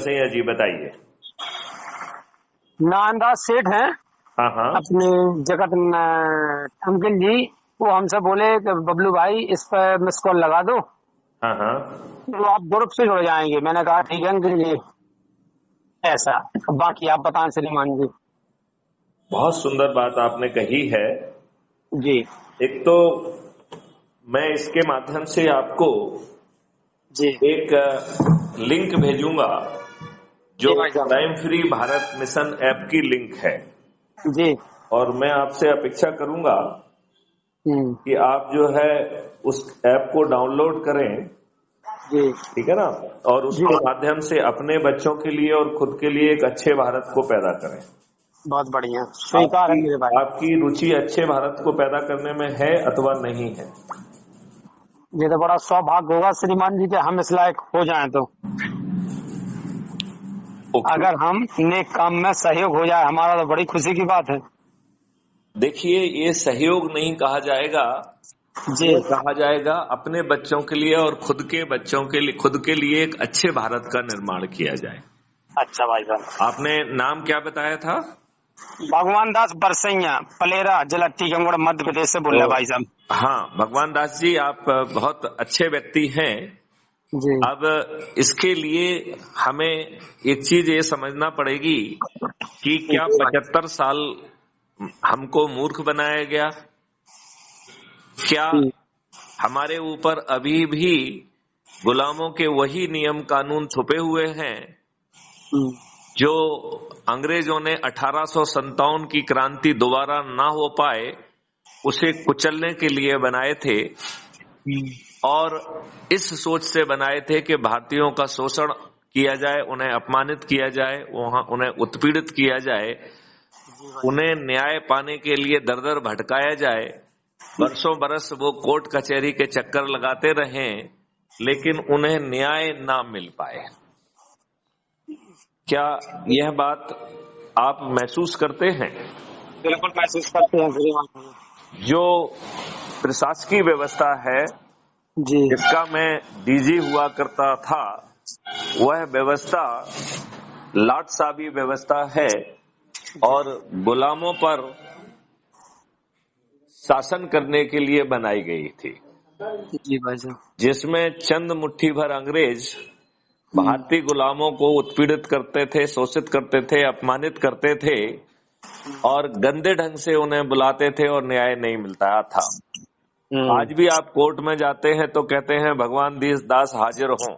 बरसैया जी, बताइए। नानदास सेठ हैं हाँ हाँ। अपने जगत अंकिल जी, वो हमसे बोले कि बबलू भाई इस पर मिस कॉल लगा दो हाँ हाँ। तो आप ग्रुप से जुड़ जाएंगे। मैंने कहा ठीक है अंकिल जी। ऐसा बाकी आप बताएं श्रीमान जी। बहुत सुंदर बात आपने कही है। जी एक तो मैं इसके माध्यम से आपको जी एक लिंक भेजूंगा जो जी भाई साहब। Crime free Bharat mission app की लिंक है, जी और मैं आपसे अपेक्षा करूंगा हम्म कि आप जो है उस ऐप को डाउनलोड करें, जी ठीक है ना, और जी उसके माध्यम से अपने बच्चों के लिए और खुद के लिए एक अच्छे भारत को पैदा करें। बहुत बढ़िया, स्वीकार है आपकी मेरे भाई। आपकी रुचि अच्छे भारत को पैदा करने में है अथवा नहीं है? ये तो बड़ा सौभाग्य होगा श्रीमान जी कि हम इस लायक हो जाएं तो। ओके। अगर हम नेक काम में सहयोग हो जाए हमारा तो बड़ी खुशी की बात है। देखिए, ये सहयोग नहीं कहा जाएगा, जी ये कहा जाएगा अपने बच्चों के लिए और खुद के बच्चों के लिए, खुद के लिए एक अच्छे भारत का निर्माण किया जाए। अच्छा भाई साहब। आपने नाम क्या बताया था? भगवान दास बरसैया, पलेरा, जिला टीकमगढ़, मध्य प्रदेश से बोल रहे हैं तो भाई साहब। हाँ, भगवान दास जी, आप बहुत अच्छे व्यक्ति हैं। जी अब इसके लिए हमें एक चीज ये समझना पड़ेगी कि क्या जी भाई। 75 साल हमको मूर्ख बनाया गया? क्या हम्म, हमारे ऊपर अभी भी गुलामों के वही नियम कानून थुपे हुए हैं हम्म, जो अंग्रेजों ने 1857 की क्रांति दोबारा ना हो पाए उसे कुचलने के लिए बनाए थे, और इस सोच से बनाए थे कि भारतीयों का शोषण किया जाए, उन्हें अपमानित किया जाए, वहां उन्हें उत्पीड़ित किया जाए, उन्हें न्याय पाने के लिए दर दर भटकाया जाए। बरसों बरस वो कोर्ट कचहरी के चक्कर लगाते रहे, लेकिन उन्हें न्याय ना मिल पाए। क्या यह बात आप महसूस करते हैं? बिल्कुल महसूस करते हैं श्रीमान जो प्रशासकीय व्यवस्था है जी। जिसका मैं डीजी हुआ करता था, वह व्यवस्था लाटसाबी व्यवस्था है और गुलामों पर शासन करने के लिए बनाई गई थी, जी भाई साहब। जिसमें चंद मुट्ठी भर अंग्रेज भारतीय गुलामों को उत्पीड़ित करते थे, शोषित करते थे, अपमानित करते थे और गंदे ढंग से उन्हें बुलाते थे और न्याय नहीं मिलता था। आज भी आप कोर्ट में जाते हैं तो कहते हैं भगवान दास हाजिर हों।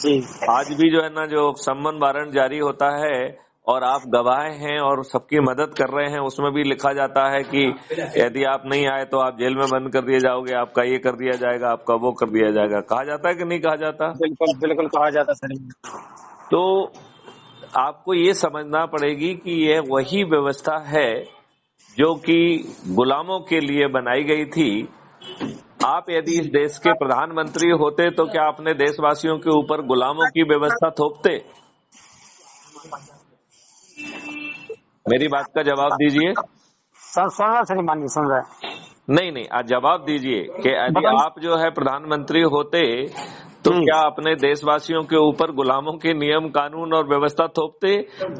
जी आज भी जो है ना, जो सम्मन वारंट जारी होता है और आप गवाह हैं और सबकी मदद कर रहे हैं, उसमें भी लिखा जाता है कि यदि आप नहीं आए तो आप जेल में बंद कर दिए जाओगे, आपका ये कर दिया जाएगा, आपका वो कर दिया जाएगा। कहा जाता है कि नहीं कहा जाता? बिल्कुल बिल्कुल कहा जाता सर। तो आपको ये समझना पड़ेगी कि यह वही व्यवस्था है जो कि गुलामों के लिए बनाई गई थी। आप यदि इस देश के प्रधानमंत्री होते तो क्या अपने देशवासियों के ऊपर गुलामों की व्यवस्था थोपते? मेरी बात का जवाब दीजिए। सुन रहा श्रीमान जी, सुन रहे नहीं, आज जवाब दीजिए कि यदि बताइए। आप जो है प्रधानमंत्री होते तो क्या अपने देशवासियों के ऊपर गुलामों के नियम कानून और व्यवस्था थोपते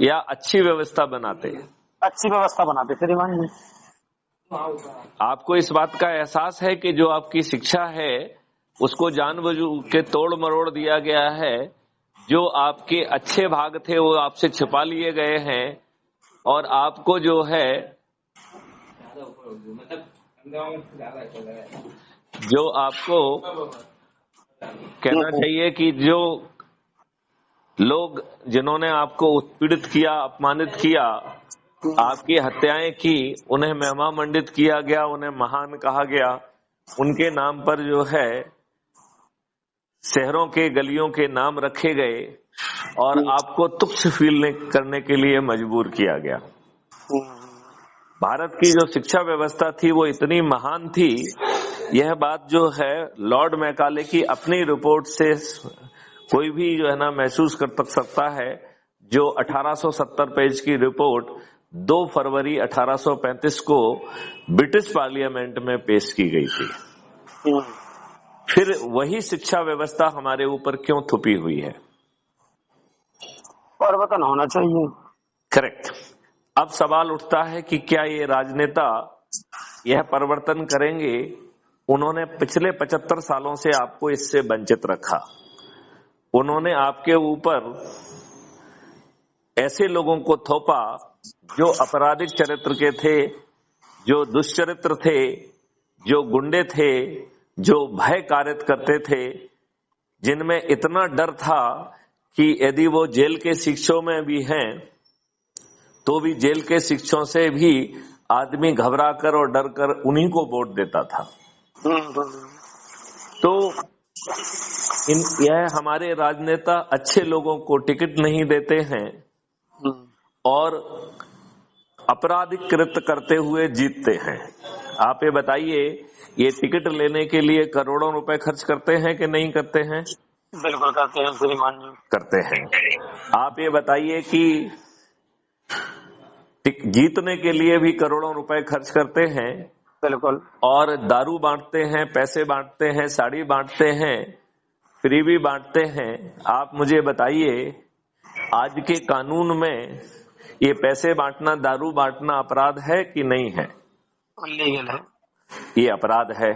या अच्छी व्यवस्था बनाते? अच्छी व्यवस्था बनाते श्रीमान जी। आपको इस बात का एहसास है कि जो आपकी शिक्षा है उसको जानबूझ के तोड़ मरोड़ दिया गया है, जो आपके अच्छे भाग थे वो आपसे छिपा लिए गए हैं, और आपको जो है जो आपको कहना चाहिए कि जो लोग जिन्होंने आपको उत्पीड़ित किया, अपमानित किया, आपकी हत्याएं की, उन्हें महिमा मंडित किया गया, उन्हें महान कहा गया, उनके नाम पर जो है शहरों के गलियों के नाम रखे गए और आपको तुच्छ फील करने के लिए मजबूर किया गया। भारत की जो शिक्षा व्यवस्था थी वो इतनी महान थी, यह बात जो है लॉर्ड मैकाले की अपनी रिपोर्ट से कोई भी जो है ना महसूस कर सकता है, जो 1870 पेज की रिपोर्ट 2 फरवरी 1835 को ब्रिटिश पार्लियामेंट में पेश की गई थी। फिर वही शिक्षा व्यवस्था हमारे ऊपर क्यों थुपी हुई है? परिवर्तन होना चाहिए। करेक्ट। अब सवाल उठता है कि क्या ये राजनेता यह परिवर्तन करेंगे? उन्होंने पिछले 75 सालों से आपको इससे वंचित रखा। उन्होंने आपके ऊपर ऐसे लोगों को थोपा जो आपराधिक चरित्र के थे, जो दुष्चरित्र थे, जो गुंडे थे, जो भय कारित करते थे, जिनमें इतना डर था कि यदि वो जेल के शिक्षों में भी हैं तो भी जेल के शिक्षों से भी आदमी घबराकर और डर कर उन्हीं को वोट देता था। तो यह हमारे राजनेता अच्छे लोगों को टिकट नहीं देते हैं और आपराधिक कृत्य करते हुए जीतते हैं। आप ये बताइए, ये टिकट लेने के लिए करोड़ों रुपए खर्च करते हैं कि नहीं करते हैं? बिल्कुल करते हैं श्रीमान जी। करते हैं। आप ये बताइए कि जीतने के लिए भी करोड़ों रुपए खर्च करते हैं। बिल्कुल। और दारू बांटते हैं, पैसे बांटते हैं, साड़ी बांटते हैं, फ्रीबी बांटते हैं। आप मुझे बताइए, आज के कानून में ये पैसे बांटना, दारू बांटना अपराध है कि नहीं है? लीगल है। ये अपराध है।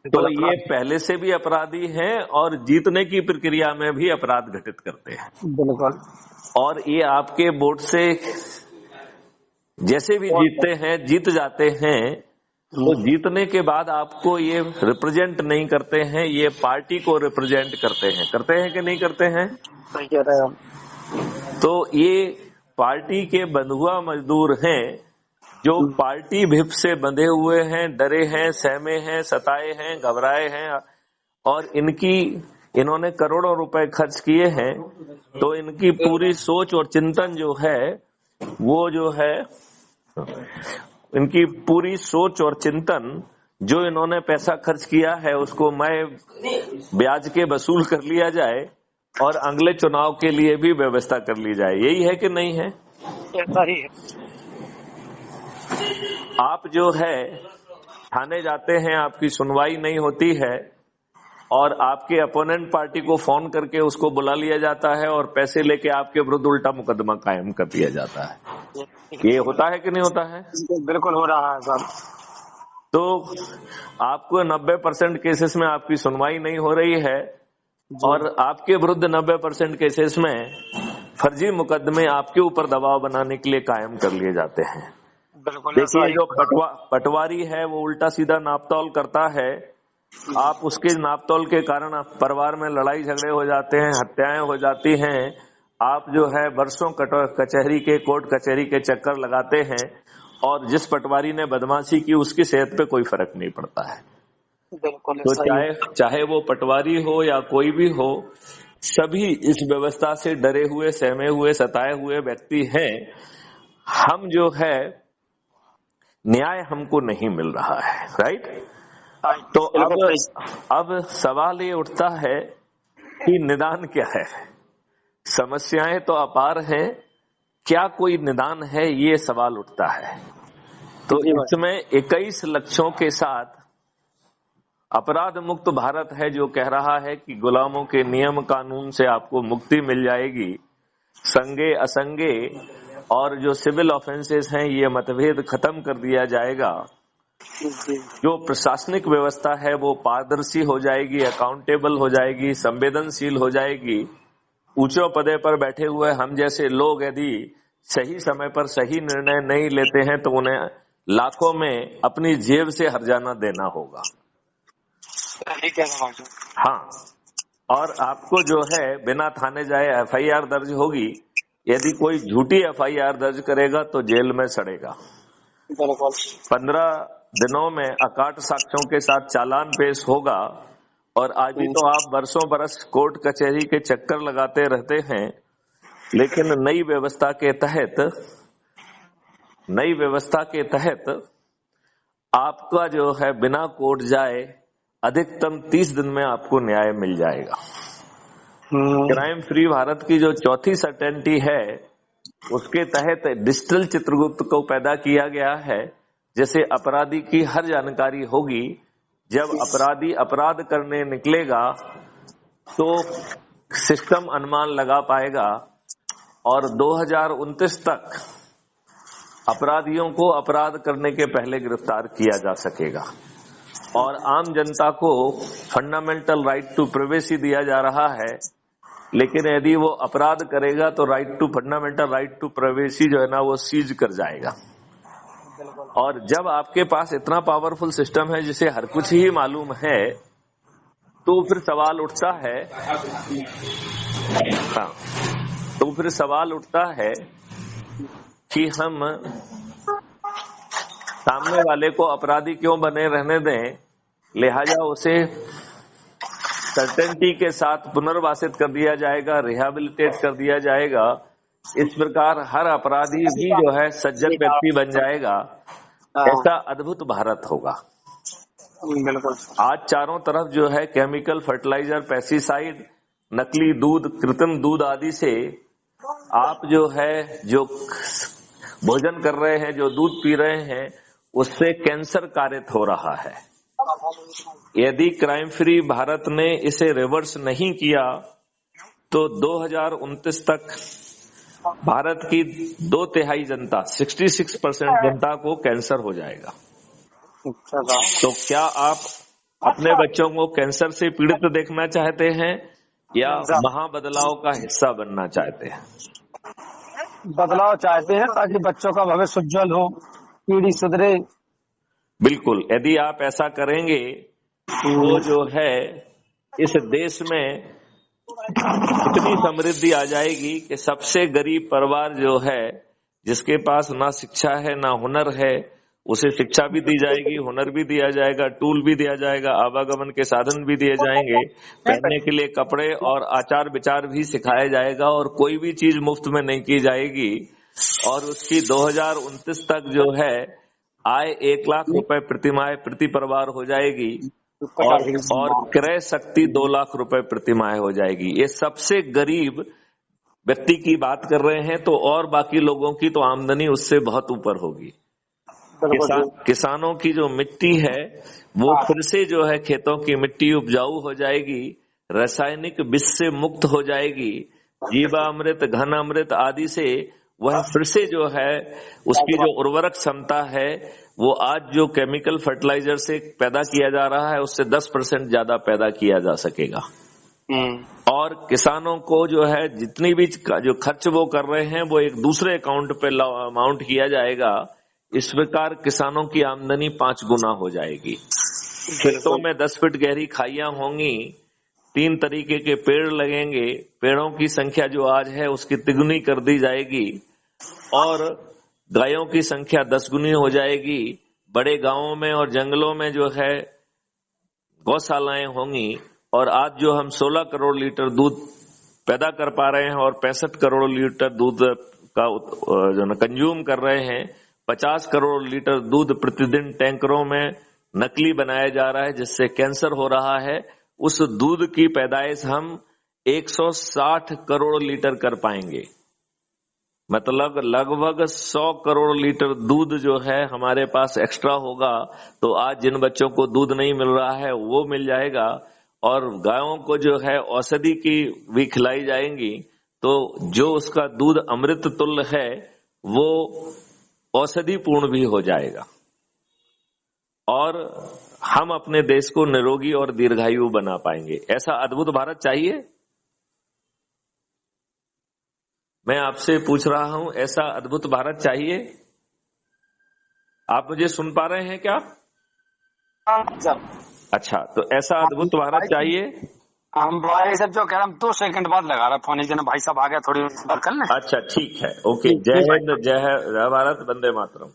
तो ये पहले से भी अपराधी हैं और जीतने की प्रक्रिया में भी अपराध घटित करते हैं। बिल्कुल। और ये आपके वोट से जैसे भी जीतते हैं, जीत जाते हैं, तो जीतने के बाद आपको ये रिप्रेजेंट नहीं करते हैं, ये पार्टी को रिप्रेजेंट करते हैं कि नहीं करते हैं? सही कह रहे हैं। तो ये पार्टी के बंधुआ मजदूर हैं जो पार्टी भिप से बंधे हुए हैं, डरे हैं, सहमे हैं, सताए हैं, घबराए हैं, और इन्होंने करोड़ों रुपए खर्च किए हैं। तो इनकी पूरी सोच और चिंतन जो है वो जो है, इनकी पूरी सोच और चिंतन जो इन्होंने पैसा खर्च किया है उसको मैं ब्याज के वसूल कर लिया जाए और अगले चुनाव के लिए भी व्यवस्था कर ली जाए। यही है कि नहीं है? ऐसा ही है। आप जो है थाने जाते हैं, आपकी सुनवाई नहीं होती है और आपके अपोनेंट पार्टी को फोन करके उसको बुला लिया जाता है और पैसे लेके आपके विरुद्ध उल्टा मुकदमा कायम कर दिया जाता है। ये होता है कि नहीं होता है? बिल्कुल हो रहा है सर। तो आपको 90% केसेस में आपकी सुनवाई नहीं हो रही है और आपके विरुद्ध 90% केसेस में फर्जी मुकदमे आपके ऊपर दबाव बनाने के लिए कायम कर लिए जाते हैं। देखिए, जो पटवारी है वो उल्टा सीधा नापतोल करता है, आप उसके नापतोल के कारण परिवार में लड़ाई झगड़े हो जाते हैं, हत्याएं हो जाती हैं। आप जो है वर्षों कचहरी के, कोर्ट कचहरी के चक्कर लगाते हैं और जिस पटवारी ने बदमाशी की उसकी सेहत पे कोई फर्क नहीं पड़ता है। तो चाहे वो पटवारी हो या कोई भी हो, सभी इस व्यवस्था से डरे हुए, सहमे हुए, सताए हुए व्यक्ति हैं। हम जो है न्याय हमको नहीं मिल रहा है, राइट? तो अब सवाल ये उठता है कि निदान क्या है? समस्याएं तो अपार हैं, क्या कोई निदान है? ये सवाल उठता है। तो इसमें 21 लक्ष्यों के साथ अपराध मुक्त भारत है जो कह रहा है कि गुलामों के नियम कानून से आपको मुक्ति मिल जाएगी, संगे असंगे और जो सिविल ऑफेंसेस हैं ये मतभेद खत्म कर दिया जाएगा, जो प्रशासनिक व्यवस्था है वो पारदर्शी हो जाएगी, अकाउंटेबल हो जाएगी, संवेदनशील हो जाएगी। ऊंचे पदे पर बैठे हुए हम जैसे लोग यदि सही समय पर सही निर्णय नहीं लेते हैं तो उन्हें लाखों में अपनी जेब से हर्जाना देना होगा। हाँ, और आपको जो है बिना थाने जाए FIR दर्ज होगी। यदि कोई झूठी FIR दर्ज करेगा तो जेल में सड़ेगा। 15 दिनों में अकाट साक्ष्यों के साथ चालान पेश होगा। और आज भी तो आप बरसों बरस कोर्ट कचहरी के चक्कर लगाते रहते हैं, लेकिन नई व्यवस्था के तहत आपका जो है बिना कोर्ट जाए अधिकतम 30 दिन में आपको न्याय मिल जाएगा। क्राइम फ्री भारत की जो चौथी सर्टेनिटी है उसके तहत डिजिटल चित्रगुप्त को पैदा किया गया है, जैसे अपराधी की हर जानकारी होगी। जब अपराधी अपराध करने निकलेगा तो सिस्टम अनुमान लगा पाएगा और 2029 तक अपराधियों को अपराध करने के पहले गिरफ्तार किया जा सकेगा। और आम जनता को फंडामेंटल राइट टू प्राइवेसी दिया जा रहा है, लेकिन यदि वो अपराध करेगा तो फंडामेंटल राइट टू प्राइवेसी जो है ना वो सीज कर जाएगा। और जब आपके पास इतना पावरफुल सिस्टम है जिसे हर कुछ ही मालूम है, तो फिर सवाल उठता है कि हम सामने वाले को अपराधी क्यों बने रहने दें, लिहाजा उसे सर्टेनिटी के साथ पुनर्वासित कर दिया जाएगा, रिहैबिलिटेट कर दिया जाएगा। इस प्रकार हर अपराधी भी जो है सज्जन व्यक्ति बन जाएगा। ऐसा अद्भुत भारत होगा। बिल्कुल। आज चारों तरफ जो है केमिकल, फर्टिलाइजर, पेस्टिसाइड, नकली दूध, कृत्रिम दूध आदि से आप जो भोजन कर रहे हैं, जो दूध पी रहे हैं, उससे कैंसर कारित हो रहा है। यदि क्राइम फ्री भारत ने इसे रिवर्स नहीं किया तो 2029 तक भारत की 2/3 जनता, 66% जनता को कैंसर हो जाएगा। तो क्या आप अपने बच्चों को कैंसर से पीड़ित देखना चाहते हैं या महाबदलाव का हिस्सा बनना चाहते हैं? बदलाव चाहते हैं ताकि बच्चों का भविष्य उज्जवल हो, पीढ़ी सुधरे। बिल्कुल। यदि आप ऐसा करेंगे तो जो है इस देश में इतनी समृद्धि आ जाएगी कि सबसे गरीब परिवार जो है, जिसके पास ना शिक्षा है ना हुनर है, उसे शिक्षा भी दी जाएगी, हुनर भी दिया जाएगा, टूल भी दिया जाएगा, आवागमन के साधन भी दिए जाएंगे, पहनने के लिए कपड़े और आचार विचार भी सिखाया जाएगा, और कोई भी चीज मुफ्त में नहीं की जाएगी। और उसकी 2029 तक जो है आय 1 लाख रुपए प्रतिमाह प्रति परिवार हो जाएगी, और क्रय शक्ति 2 लाख रुपए प्रतिमाह हो जाएगी। ये सबसे गरीब व्यक्ति की बात कर रहे हैं, तो और बाकी लोगों की तो आमदनी उससे बहुत ऊपर होगी। किसानों की जो मिट्टी है वो फिर से जो है खेतों की मिट्टी उपजाऊ हो जाएगी, रासायनिक विष से मुक्त हो जाएगी, जीवामृत, घन अमृत आदि से वह फिर से जो है उसकी जो उर्वरक क्षमता है वो आज जो केमिकल फर्टिलाइजर से पैदा किया जा रहा है उससे 10% ज्यादा पैदा किया जा सकेगा। और किसानों को जो है जितनी भी जो खर्च वो कर रहे हैं वो एक दूसरे अकाउंट पे अमाउंट किया जाएगा। इस प्रकार किसानों की आमदनी 5 गुना हो जाएगी। खेतों में 10 फीट गहरी खाइयां होंगी, 3 तरीके के पेड़ लगेंगे, पेड़ों की संख्या जो आज है उसकी तिगुनी कर दी जाएगी, और गायों की संख्या 10 गुनी हो जाएगी। बड़े गांवों में और जंगलों में जो है गौशालाएं होंगी, और आज जो हम 16 करोड़ लीटर दूध पैदा कर पा रहे हैं और 65 करोड़ लीटर दूध का जो कंज्यूम कर रहे हैं, 50 करोड़ लीटर दूध प्रतिदिन टैंकरों में नकली बनाया जा रहा है जिससे कैंसर हो रहा है। उस दूध की पैदाइश हम 160 करोड़ लीटर कर पाएंगे, मतलब लगभग 100 करोड़ लीटर दूध जो है हमारे पास एक्स्ट्रा होगा। तो आज जिन बच्चों को दूध नहीं मिल रहा है वो मिल जाएगा, और गायों को जो है औषधि की भी खिलाई जाएंगी, तो जो उसका दूध अमृत तुल्य है वो औषधि पूर्ण भी हो जाएगा, और हम अपने देश को निरोगी और दीर्घायु बना पाएंगे। ऐसा अद्भुत भारत चाहिए? मैं आपसे पूछ रहा हूं, ऐसा अद्भुत भारत चाहिए? आप मुझे सुन पा रहे हैं क्या? अच्छा, तो ऐसा अद्भुत भारत चाहिए। हम भाई साहब जो कह रहे हैं 2 सेकंड बाद लगा रहा फोन, भाई साहब आ गया, थोड़ी बात कर लें। अच्छा ठीक है, ओके। जय हिंद, जय भारत, वंदे मातरम।